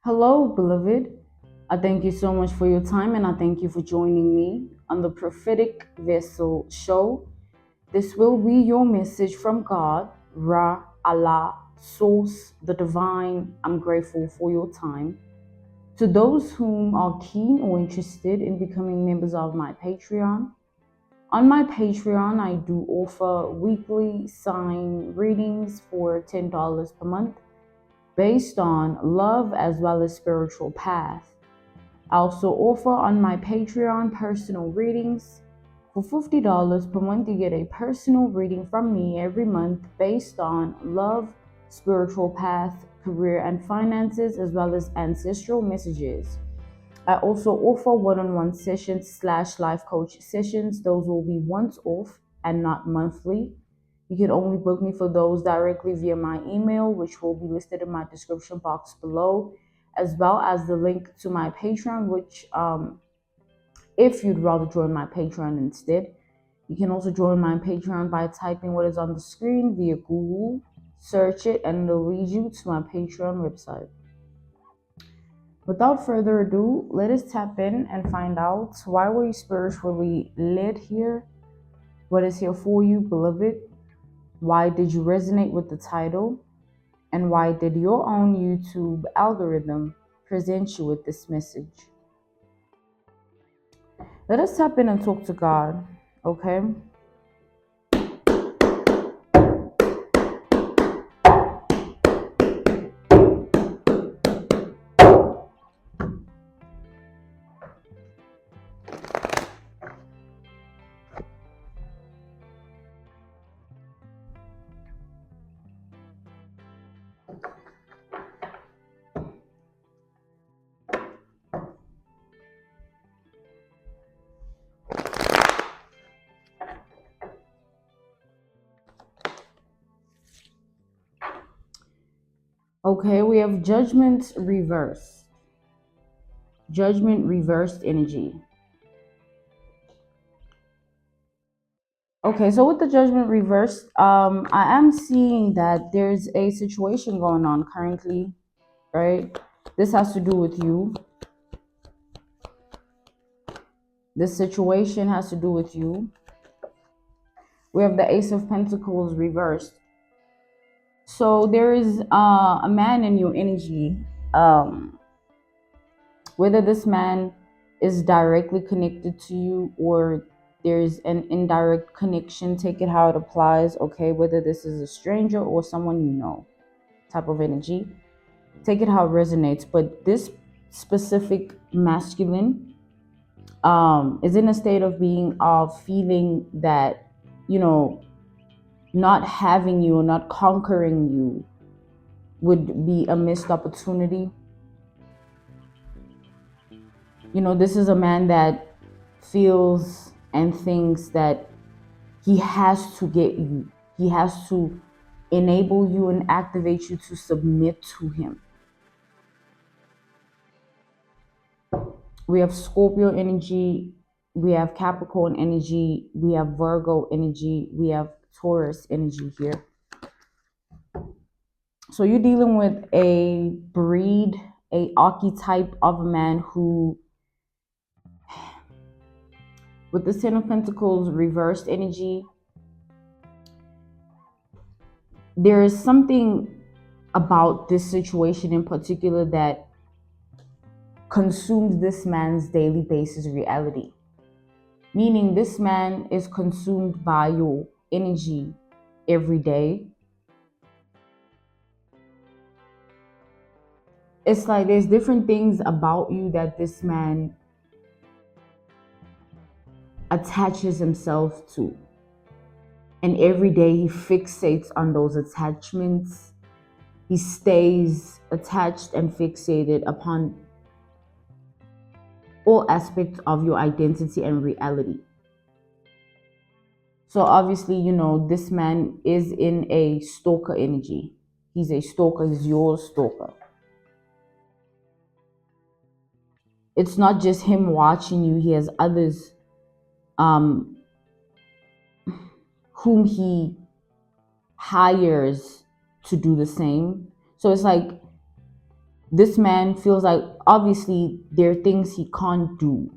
Hello, beloved. I thank you so much for your time and I thank you for joining me on the Prophetic Vessel Show. This will be your message from God, Ra, Allah, Source, the Divine. I'm grateful for your time. To those whom are keen or interested in becoming members of my Patreon, on my Patreon, I do offer weekly sign readings for $10 per month based on love as well as spiritual path. I also offer on my Patreon personal readings. For $50 per month, you get a personal reading from me every month based on love, spiritual path, career and finances, as well as ancestral messages. I also offer one-on-one sessions / life coach sessions. Those will be once off and not monthly. You can only book me for those directly via my email, which will be listed in my description box below, as well as the link to my Patreon, which if you'd rather join my Patreon instead, you can also join my Patreon by typing what is on the screen via Google, search it, and it'll lead you to my Patreon website. Without further ado, let us tap in and find out why were you spiritually led here? What is here for you, beloved? Why did you resonate with the title? And why did your own YouTube algorithm present you with this message? Let us tap in and talk to God, okay? Okay, we have judgment reversed. Judgment reversed energy. Okay, so with the judgment reversed, I am seeing that there's a situation going on currently, right? This has to do with you. This situation has to do with you. We have the Ace of Pentacles reversed. So there is a man in your energy. Whether this man is directly connected to you or there's an indirect connection, take it how it applies, okay? Whether this is a stranger or someone you know, type of energy, take it how it resonates. But this specific masculine is in a state of being, of feeling that, you know, not having you or not conquering you would be a missed opportunity. You know, this is a man that feels and thinks that he has to get you. He has to enable you and activate you to submit to him. We have Scorpio energy, we have Capricorn energy, we have Virgo energy, we have Taurus energy here. So you're dealing with a breed, a archetype of a man who, with the Ten of Pentacles reversed energy, there is something about this situation in particular that consumes this man's daily basis reality. Meaning this man is consumed by your energy every day. It's like there's different things about you that this man attaches himself to. And every day he fixates on those attachments. He stays attached and fixated upon all aspects of your identity and reality. So obviously, you know, this man is in a stalker energy. He's a stalker, he's your stalker. It's not just him watching you, he has others whom he hires to do the same. So it's like This man feels like obviously there are things he can't do,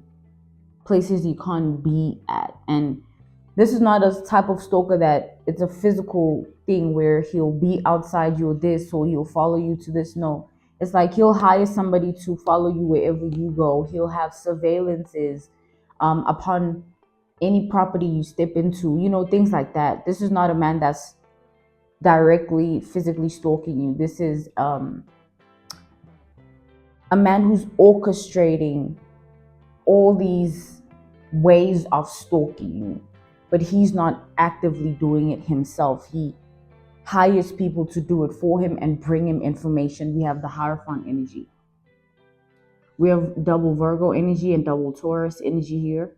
places he can't be at. And this is not a type of stalker that it's a physical thing where he'll be outside your this or he'll follow you to this. No. It's like he'll hire somebody to follow you wherever you go. He'll have surveillances upon any property you step into, things like that. This is not a man that's directly physically stalking you. This is a man who's orchestrating all these ways of stalking you, but he's not actively doing it himself. He hires people to do it for him and bring him information. We have the Hierophant energy. We have double Virgo energy and double Taurus energy here.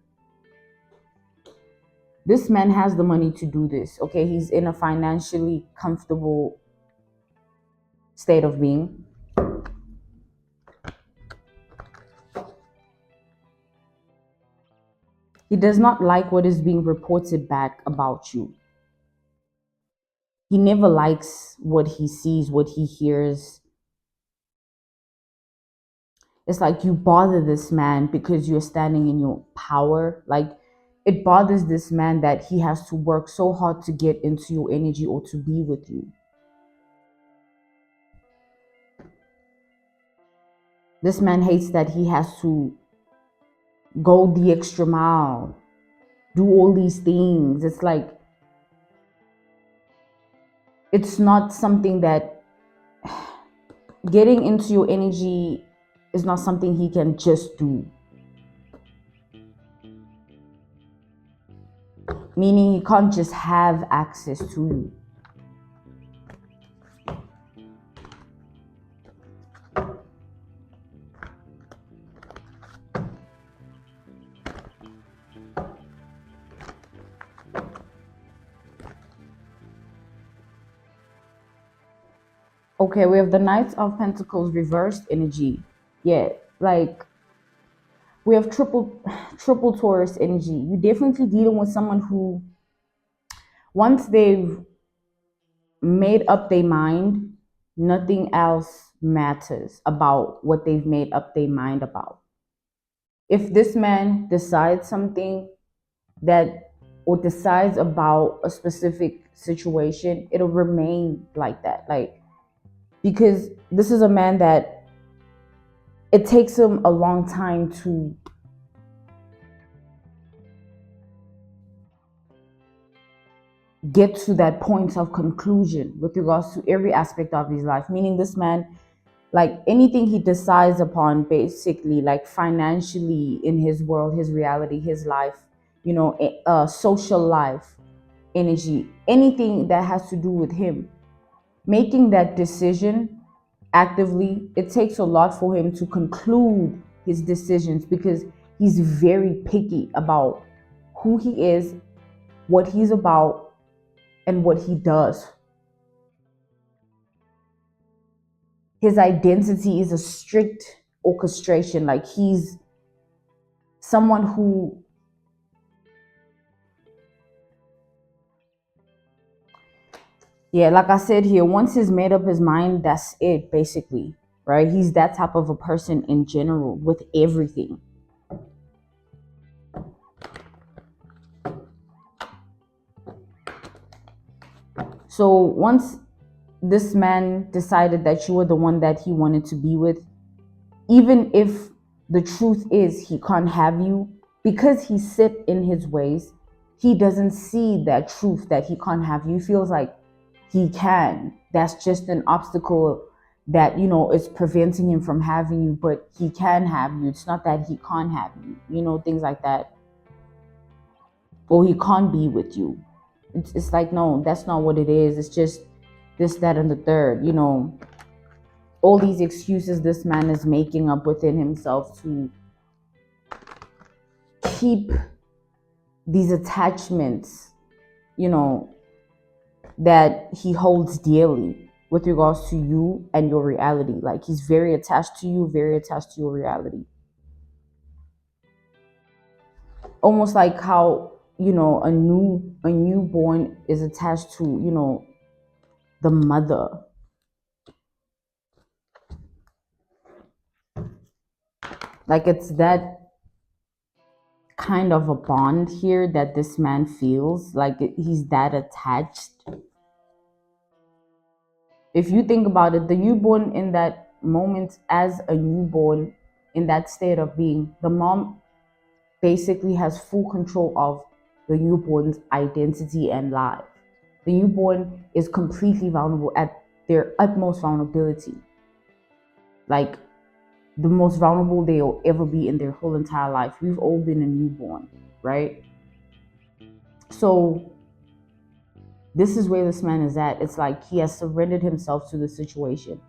This man has the money to do this. Okay, he's in a financially comfortable state of being. He does not like what is being reported back about you. He never likes what he sees, what he hears. It's like you bother this man because you're standing in your power. Like it bothers this man that he has to work so hard to get into your energy or to be with you. This man hates that he has to go the extra mile, do all these things. It's like, it's not something that getting into your energy is not something he can just do. Meaning he can't just have access to you. Okay, we have the Knights of Pentacles reversed energy. Yeah, like we have triple Taurus energy. You're definitely dealing with someone who, once they've made up their mind, nothing else matters about what they've made up their mind about. If this man decides something that, or decides about a specific situation, it'll remain like that. Like, because this is a man that it takes him a long time to get to that point of conclusion with regards to every aspect of his life. Meaning this man, like anything he decides upon, basically, like financially, in his world, his reality, his life, social life, energy, anything that has to do with him, making that decision actively, it takes a lot for him to conclude his decisions, because he's very picky about who he is, what he's about, and what he does. His identity is a strict orchestration. Like he's someone who, yeah, like I said here, once he's made up his mind, that's it, basically, right? He's that type of a person in general with everything. So once this man decided that you were the one that he wanted to be with, even if the truth is he can't have you, because he's set in his ways, he doesn't see that truth that he can't have you. He feels like he can. That's just an obstacle that, is preventing him from having you, but he can have you. It's not that he can't have you, things like that. Or he can't be with you. It's like, no, that's not what it is. It's just this, that, and the third, all these excuses this man is making up within himself to keep these attachments, that he holds dearly with regards to you and your reality. Like he's very attached to you, very attached to your reality. Almost like how, a newborn is attached to, the mother. Like it's that kind of a bond here that this man feels like he's that attached. If you think about it, the newborn in that moment, as a newborn in that state of being, the mom basically has full control of the newborn's identity and life. The newborn is completely vulnerable at their utmost vulnerability, like the most vulnerable they'll ever be in their whole entire life. We've all been a newborn, right? So this is where this man is at. It's like he has surrendered himself to the situation,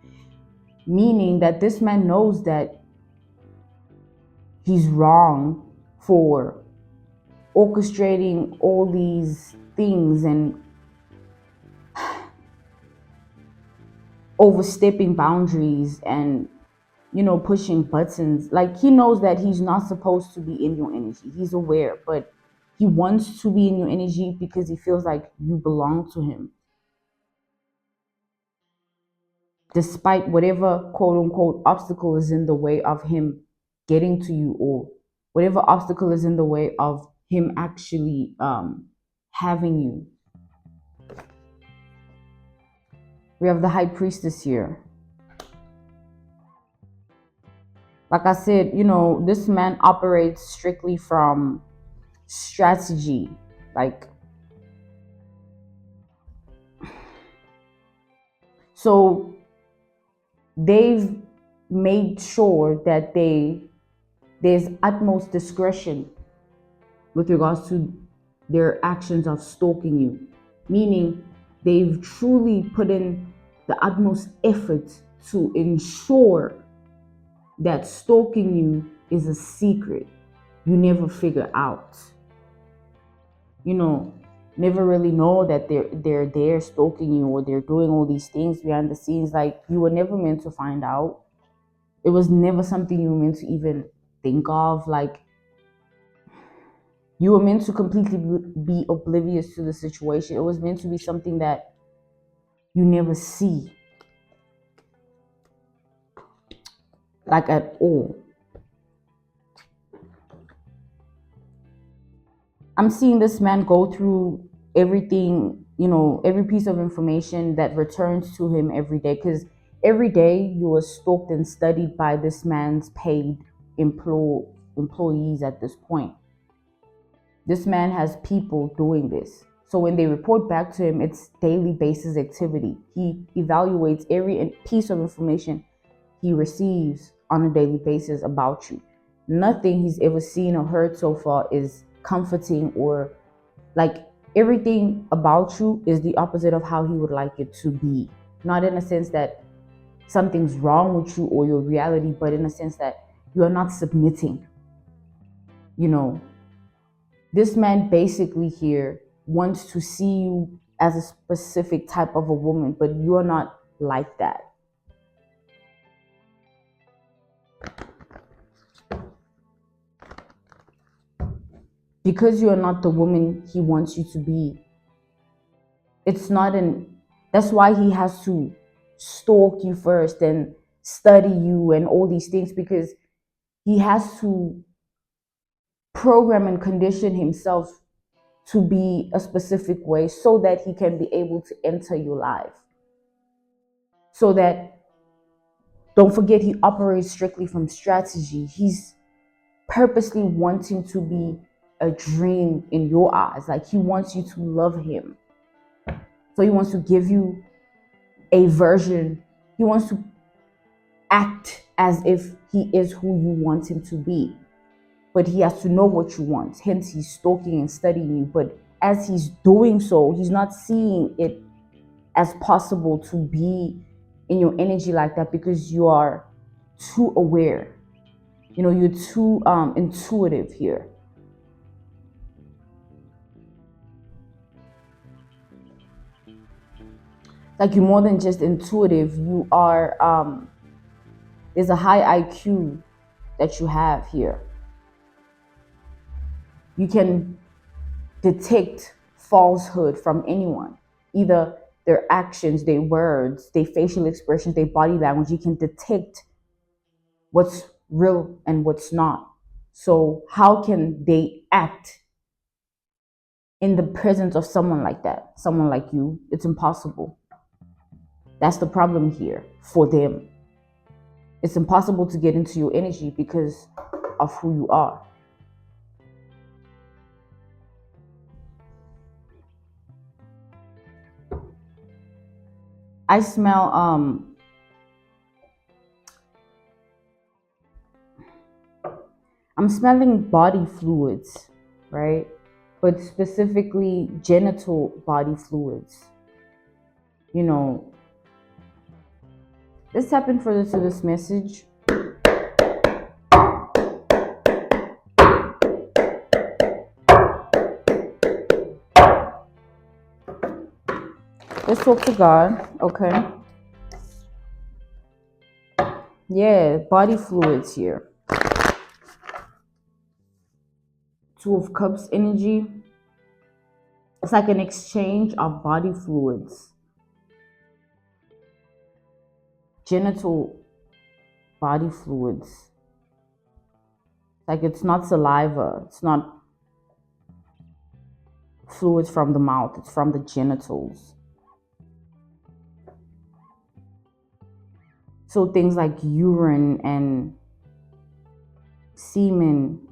meaning that this man knows that he's wrong for orchestrating all these things and overstepping boundaries and, pushing buttons. Like he knows that he's not supposed to be in your energy. He's aware, but he wants to be in your energy because he feels like you belong to him, despite whatever quote unquote obstacle is in the way of him getting to you, or whatever obstacle is in the way of him actually having you. We have the high priestess here. Like I said, this man operates strictly from strategy. Like, so they've made sure that there's utmost discretion with regards to their actions of stalking you, meaning they've truly put in the utmost effort to ensure that stalking you is a secret you never figure out. Never really know that they're there stalking you, or they're doing all these things behind the scenes. Like, you were never meant to find out. It was never something you were meant to even think of. Like, you were meant to completely be oblivious to the situation. It was meant to be something that you never see, like, at all. I'm seeing this man go through everything, every piece of information that returns to him every day. Because every day you are stalked and studied by this man's paid employees at this point. This man has people doing this. So when they report back to him, it's daily basis activity. He evaluates every piece of information he receives on a daily basis about you. Nothing he's ever seen or heard so far is comforting, or like, everything about you is the opposite of how he would like it to be. Not in a sense that something's wrong with you or your reality, but in a sense that you are not submitting. This man basically here wants to see you as a specific type of a woman, but you are not like that. Because you are not the woman he wants you to be. That's why he has to stalk you first and study you and all these things, because he has to program and condition himself to be a specific way so that he can be able to enter your life. So that, don't forget, he operates strictly from strategy. He's purposely wanting to be a dream in your eyes. Like, he wants you to love him. So he wants to give you a version. He wants to act as if he is who you want him to be. But he has to know what you want. Hence, he's stalking and studying you. But as he's doing so, he's not seeing it as possible to be in your energy like that, because you are too aware. You're too intuitive here. Like, you're more than just intuitive. You are there's a high IQ that you have here. You can detect falsehood from anyone, either their actions, their words, their facial expressions, their body language. You can detect what's real and what's not. So how can they act in the presence of someone like that, someone like you? It's impossible. That's the problem here for them. It's impossible to get into your energy because of who you are. I smell I'm smelling body fluids, right? But specifically genital body fluids. You know, let's tap in further to this message. Let's talk to God, okay? Yeah, body fluids here. Two of Cups energy. It's like an exchange of body fluids. Genital body fluids. Like it's not saliva, it's not fluids from the mouth, it's from the genitals. So things like urine and semen.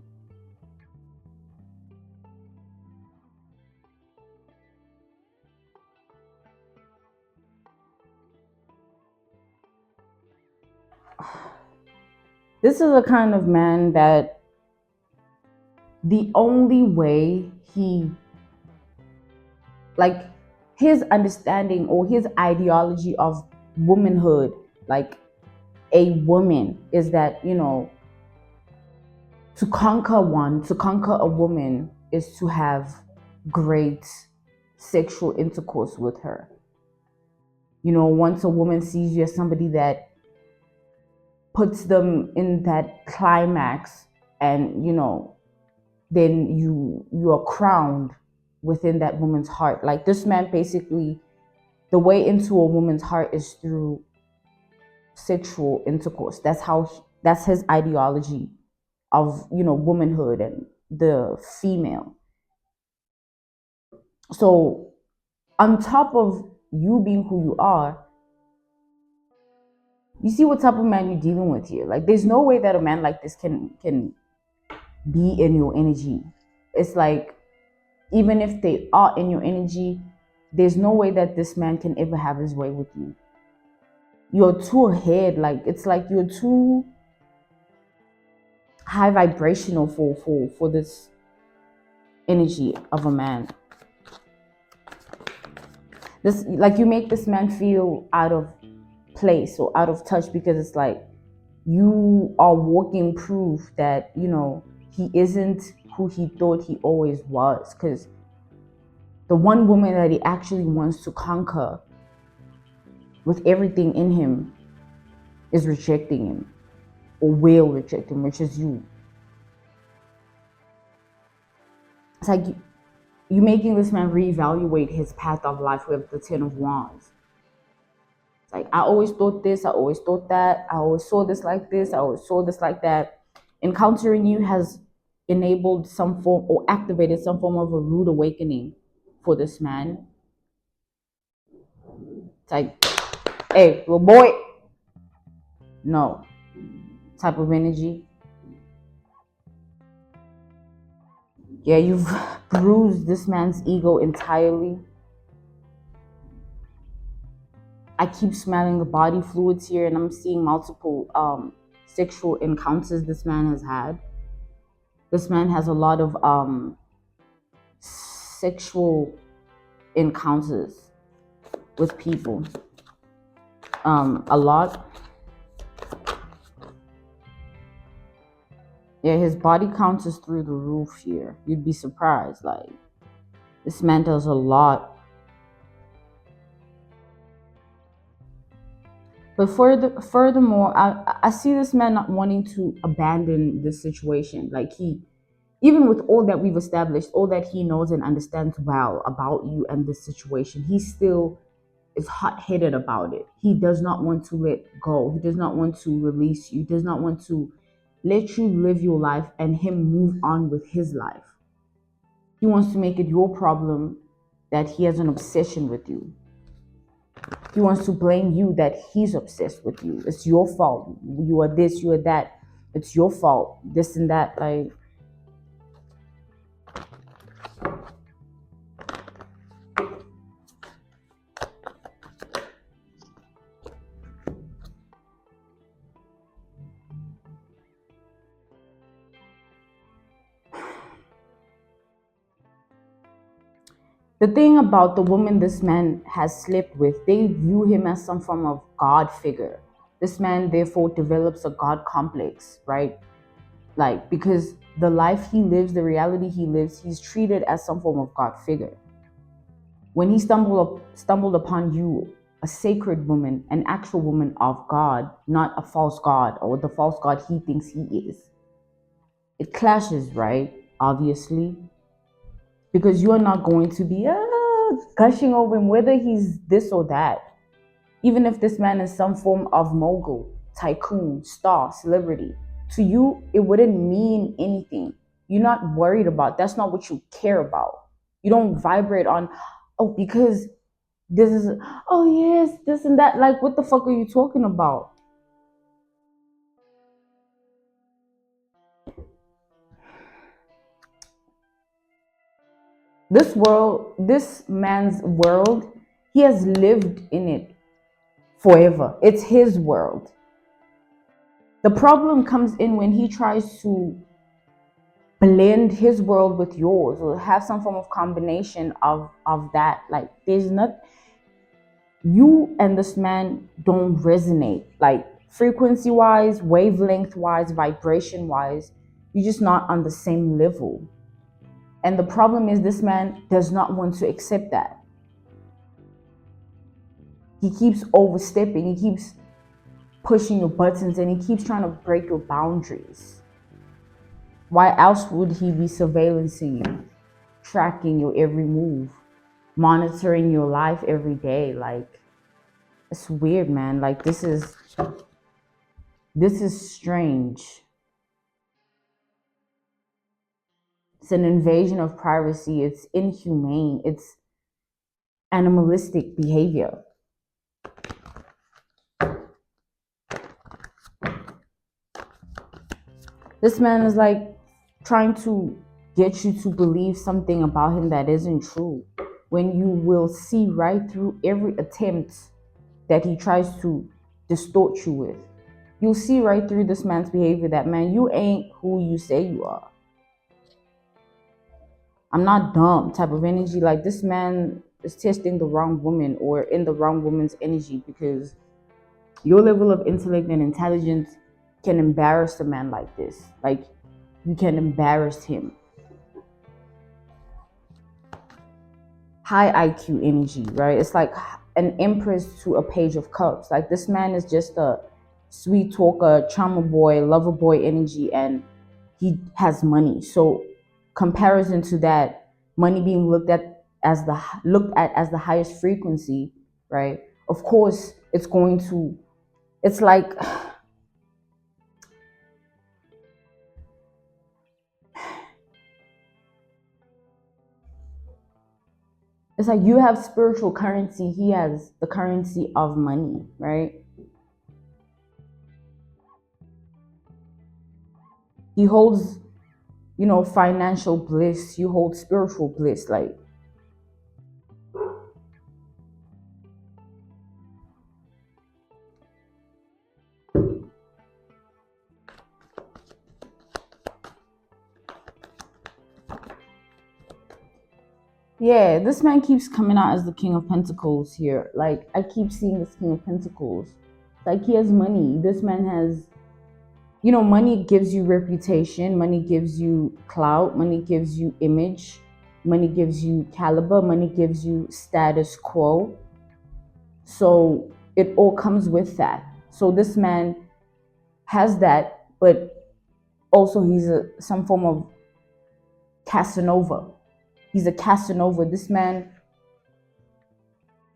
This is a kind of man that the only way he, like, his understanding or his ideology of womanhood, like a woman, is that, you know, to conquer a woman is to have great sexual intercourse with her. You know, once a woman sees you as somebody that puts them in that climax, and you know, then you are crowned within that woman's heart. Like this man, basically, the way into a woman's heart is through sexual intercourse. That's his ideology of, you know, womanhood and the female. So on top of you being who you are, you see what type of man you're dealing with here. Like there's no way that a man like this can be in your energy. It's like, even if they are in your energy, there's no way that this man can ever have his way with you. You're too ahead. Like it's like you're too high vibrational for this energy of a man. This, like, you make this man feel out of place or out of touch, because it's like you are walking proof that, you know, he isn't who he thought he always was. Because the one woman that he actually wants to conquer with everything in him is rejecting him, or will reject him, which is you. It's like you making this man reevaluate his path of life with the Ten of Wands. It's like, I always thought this, I always thought that, I always saw this like this, I always saw this like that. Encountering you has enabled some form or activated some form of a rude awakening for this man. It's like, hey, little boy. No. Type of energy. Yeah, you've bruised this man's ego entirely. I keep smelling the body fluids here, and I'm seeing multiple sexual encounters this man has had. This man has a lot of sexual encounters with people. A lot. Yeah, his body count is through the roof here. You'd be surprised. Like, this man does a lot. But furthermore, I see this man not wanting to abandon this situation. Like, he, even with all that we've established, all that he knows and understands well about you and this situation, he still is hot-headed about it. He does not want to let go. He does not want to release you. He does not want to let you live your life and him move on with his life. He wants to make it your problem that he has an obsession with you. He wants to blame you that he's obsessed with you. It's your fault. You are this, you are that. It's your fault. This and that. Like, the thing about the woman this man has slept with, they view him as some form of God figure. This man therefore develops a God complex, right? Like, because the life he lives, the reality he lives, he's treated as some form of God figure. When he stumbled upon you, a sacred woman, an actual woman of God, not a false God or the false God he thinks he is, it clashes, right? Obviously, because you are not going to be gushing over him, whether he's this or that. Even if this man is some form of mogul, tycoon, star, celebrity, to you, it wouldn't mean anything. You're not worried about. That's not what you care about. You don't vibrate on, oh, because this is, oh, yes, this and that. Like, what the fuck are you talking about? This world, this man's world, he has lived in it forever. It's his world. The problem comes in when he tries to blend his world with yours or have some form of combination of that. Like, there's not, you and this man don't resonate, like frequency wise, wavelength wise, vibration wise. You're just not on the same level. And the problem is this man does not want to accept that. He keeps overstepping, he keeps pushing your buttons, and he keeps trying to break your boundaries. Why else would he be surveillancing you, tracking your every move, monitoring your life every day? Like, it's weird, man. Like, this is strange. It's an invasion of privacy. It's inhumane. It's animalistic behavior. This man is like trying to get you to believe something about him that isn't true, when you will see right through every attempt that he tries to distort you with. You'll see right through this man's behavior that, man, you ain't who you say you are. I'm not dumb type of energy. Like, this man is testing the wrong woman or in the wrong woman's energy, because your level of intellect and intelligence can embarrass a man like this. Like, you can embarrass him. High IQ energy, right? It's like an empress to a page of cups. Like, this man is just a sweet talker, charmer boy, lover boy energy, and he has money. So, comparison to that, money being looked at as the highest frequency, right? Of course, it's going to. It's like, it's like you have spiritual currency, he has the currency of money, right? He holds, financial bliss, you hold spiritual bliss. Like, yeah, this man keeps coming out as the King of Pentacles here. Like, I keep seeing this King of Pentacles. Like, he has money. This man has, money gives you reputation, money gives you clout, money gives you image, money gives you caliber, money gives you status quo. So it all comes with that. So this man has that, but also he's some form of Casanova. He's a Casanova. This man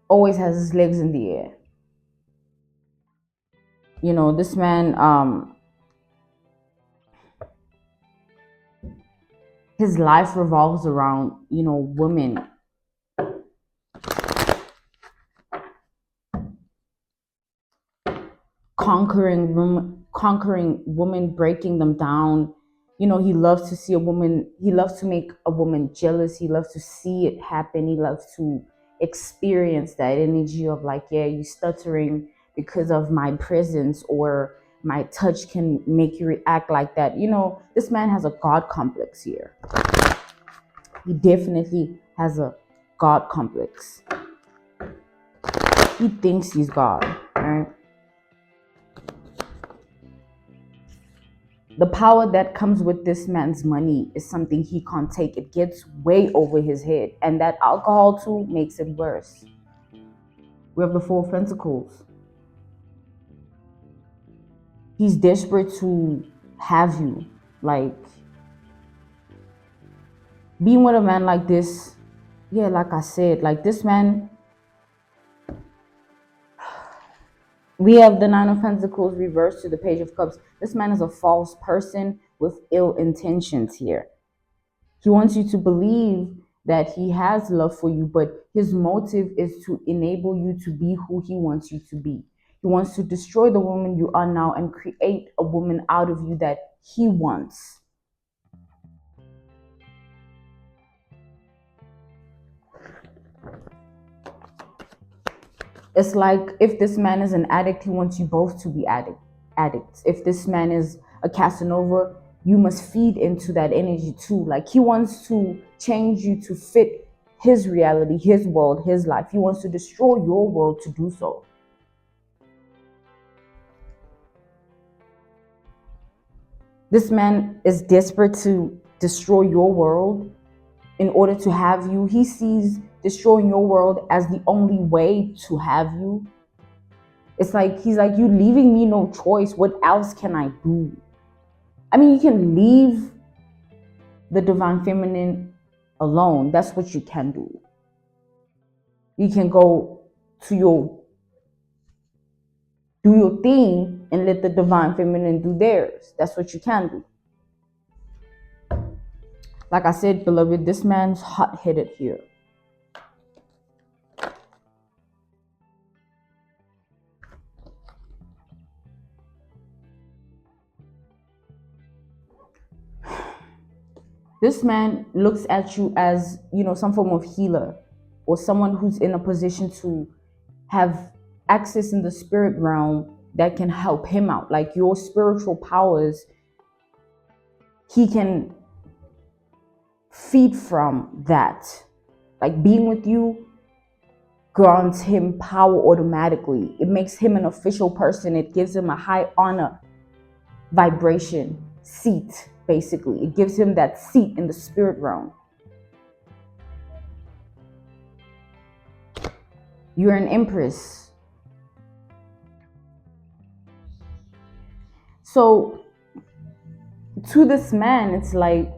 always has his legs in the air. This man His life revolves around, women, conquering women, breaking them down. He loves to see a woman, he loves to make a woman jealous, he loves to see it happen, he loves to experience that energy of like, yeah, you stuttering because of my presence, or my touch can make you react like that. This man has a god complex here. He definitely has a god complex. He thinks he's God, right? The power that comes with this man's money is something he can't take. It gets way over his head. And that alcohol too makes it worse. We have the Four of Pentacles. He's desperate to have you. Like, being with a man like this, yeah, like I said, like this man, we have the Nine of Pentacles reversed to the Page of Cups. This man is a false person with ill intentions here. He wants you to believe that he has love for you, but his motive is to enable you to be who he wants you to be. He wants to destroy the woman you are now and create a woman out of you that he wants. It's like if this man is an addict, he wants you both to be addicts. If this man is a Casanova, you must feed into that energy too. Like, he wants to change you to fit his reality, his world, his life. He wants to destroy your world to do so. This man is desperate to destroy your world in order to have you. He sees destroying your world as the only way to have you. It's like he's like, you leaving me no choice. What else can I do? I mean, you can leave the divine feminine alone. That's what you can do. You can go to do your thing and let the divine feminine do theirs. That's what you can do. Like I said, beloved, this man's hot-headed here. This man looks at you as, some form of healer, or someone who's in a position to have access in the spirit realm that can help him out. Like, your spiritual powers, he can feed from that. Like, being with you grants him power automatically. It makes him an official person. It gives him a high honor vibration seat, basically. It gives him that seat in the spirit realm. You're an empress. So to this man, it's like,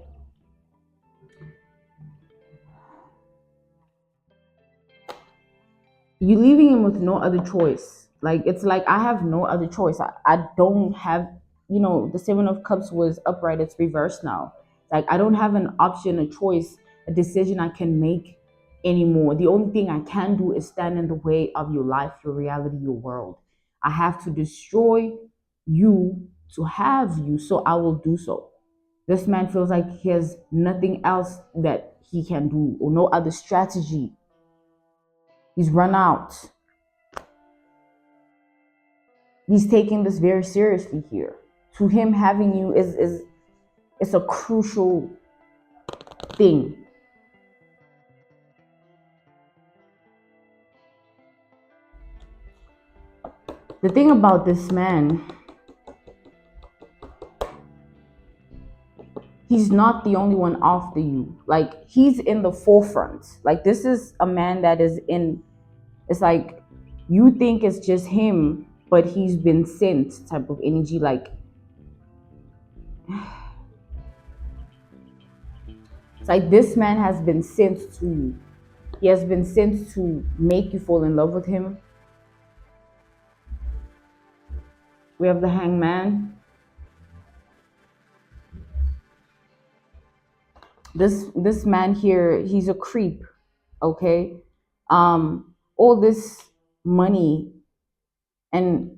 you leaving him with no other choice. Like, it's like, I have no other choice. I don't have, the Seven of Cups was upright, it's reversed now. Like, I don't have an option, a choice, a decision I can make anymore. The only thing I can do is stand in the way of your life, your reality, your world. I have to destroy you to have you, so I will do so. This man feels like he has nothing else that he can do, or no other strategy. He's run out. He's taking this very seriously here. To him, having you is it's a crucial thing. The thing about this man, he's not the only one after you. Like, he's in the forefront. Like, this is a man that is in, it's like, you think it's just him, but he's been sent type of energy. Like, it's like this man has been sent to you. He has been sent to make you fall in love with him. We have the Hangman. This man here, he's a creep, okay? All this money and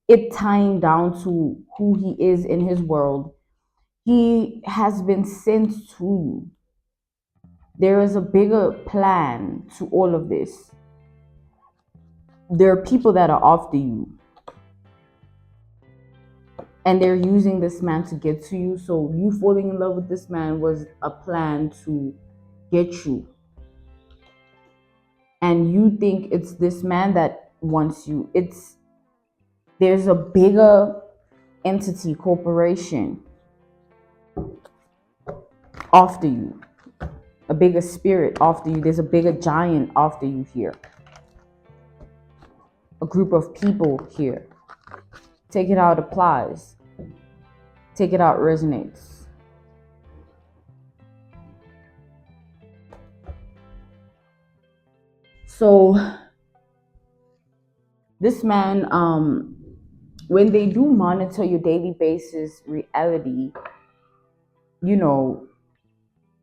it tying down to who he is in his world, he has been sent to you. There is a bigger plan to all of this. There are people that are after you, and they're using this man to get to you. So you falling in love with this man was a plan to get you. And you think it's this man that wants you. There's a bigger entity, corporation after you. A bigger spirit after you. There's a bigger giant after you here. A group of people here. Take it out applies. Take it out resonates. So this man, when they do monitor your daily basis reality, you know,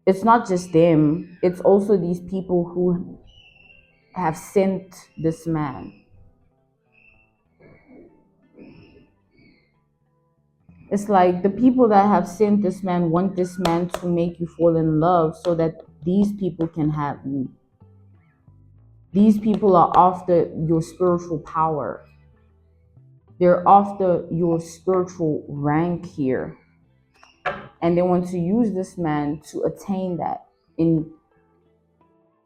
it's not just them, it's also these people who have sent this man. It's like the people that have sent this man want this man to make you fall in love so that these people can have you. These people are after your spiritual power. They're after your spiritual rank here. And they want to use this man to attain that in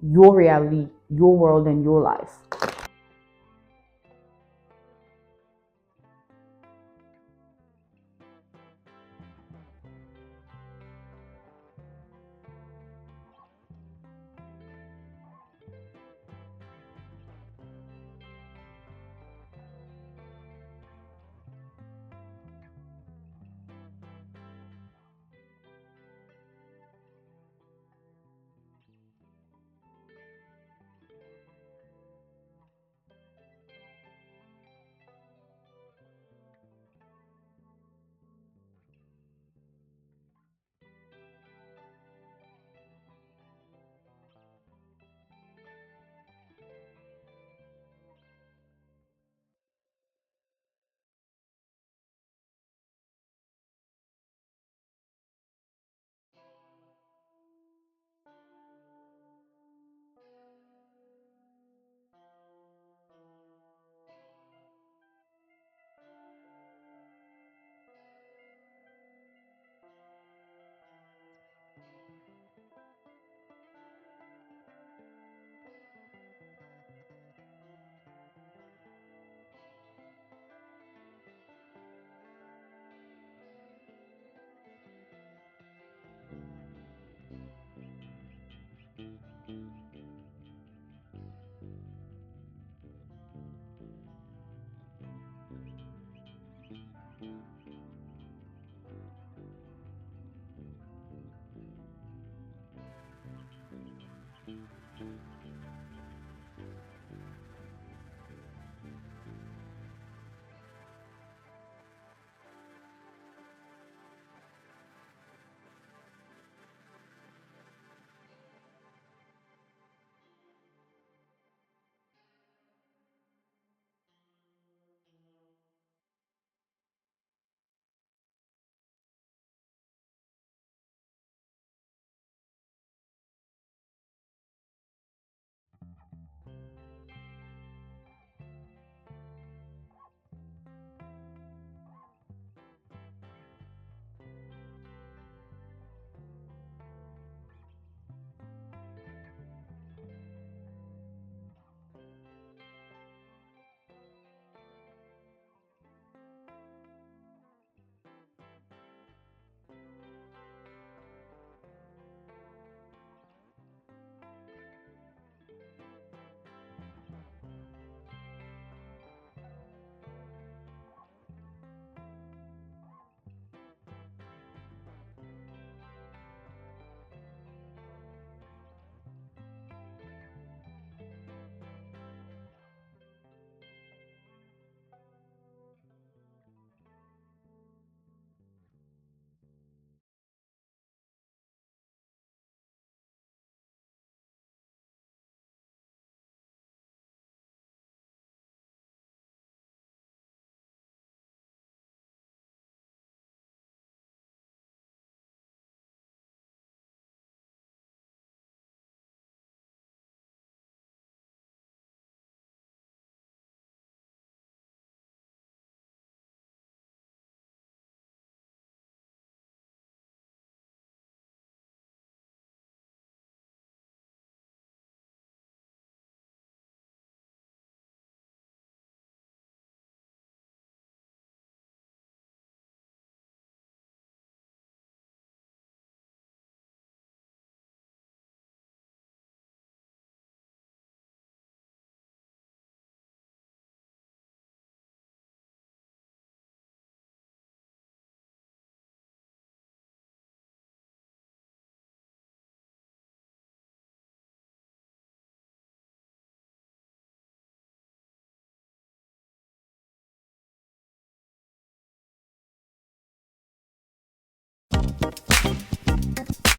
your reality, your world, and your life.